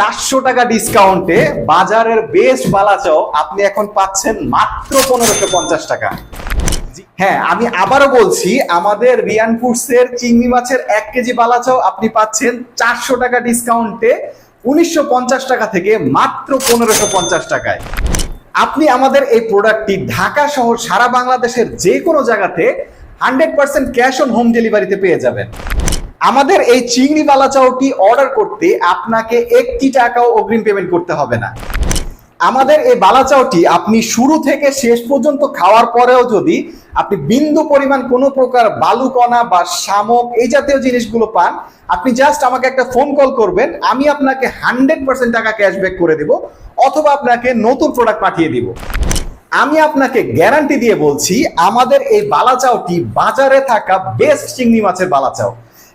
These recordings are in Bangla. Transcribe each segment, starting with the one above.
400 টাকা ডিসকাউন্টে বাজারের বেস্ট বালাচাও আপনি এখন পাচ্ছেন মাত্র 1550 টাকা। হ্যাঁ, আমি আবারও বলছি, আমাদের রিয়ান ফুডসের চিংড়ি মাছের 1 কেজি বালাচাও আপনি পাচ্ছেন 400 টাকা ডিসকাউন্টে 1950 টাকা থেকে মাত্র 1550 টাকায়। আপনি আমাদের এই প্রোডাক্টটি ঢাকা সহ সারা বাংলাদেশের যে কোনো জায়গাতে 100% ক্যাশ অন হোম ডেলিভারিতে পেয়ে যাবেন। আমাদের এই চিংড়ি বালাচাওটি অর্ডার করতে আপনাকে 1 টাকাও অগ্রিম পেমেন্ট করতে হবে না। আমাদের এই বালাচাওটি আপনি শুরু থেকে শেষ পর্যন্ত খাওয়ার পরেও যদি আপনি বিন্দু পরিমাণ কোনো প্রকার বালুকণা বা শামুক এই জাতীয় জিনিসগুলো পান, আপনি জাস্ট আমাকে একটা ফোন কল করবেন, আমি আপনাকে 100% টাকা ক্যাশব্যাক করে দেব, অথবা আপনাকে নতুন প্রোডাক্ট পাঠিয়ে দিব। আমি আপনাকে গ্যারান্টি দিয়ে বলছি, আমাদের এই বালাচাওটি বাজারে থাকা বেস্ট চিংড়ি মাছের বালাচাও,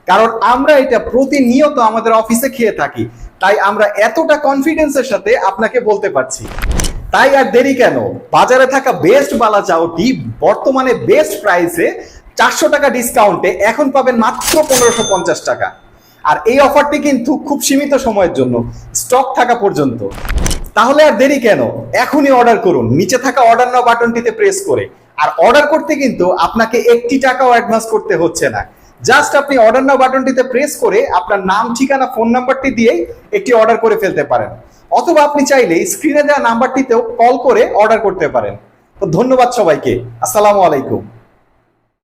কারণ আমরা এটা প্রতিনিয়ত আমাদের অফিসে খেয়ে থাকি, তাই আমরা এতটা কনফিডেন্সের সাথে আপনাকে বলতে পারছি। তাই আর দেরি কেন, বাজারে থাকা বেস্ট বালাচাওটি বর্তমানে বেস্ট প্রাইসে 400 টাকা ডিসকাউন্টে এখন পাবেন মাত্র 1550 টাকা। আর এই অফারটি কিন্তু খুব সীমিত সময়ের জন্য, স্টক থাকা পর্যন্ত। তাহলে আর দেরি কেন, এখনই অর্ডার করুন নিচে থাকা অর্ডার নাও বাটনটিতে প্রেস করে। আর অর্ডার করতে কিন্তু আপনাকে 1 টাকাও অ্যাডভান্স করতে হচ্ছে না। জাস্ট আপনি অর্ডার নাও বাটনটিতে প্রেস করে আপনার নাম, ঠিকানা, ফোন নাম্বারটি দিয়েই একটি অর্ডার করে ফেলতে পারেন, অথবা আপনি চাইলে স্ক্রিনে দেওয়া নাম্বারটিতেও কল করে অর্ডার করতে পারেন। তো ধন্যবাদ সবাইকে, আসসালামু আলাইকুম।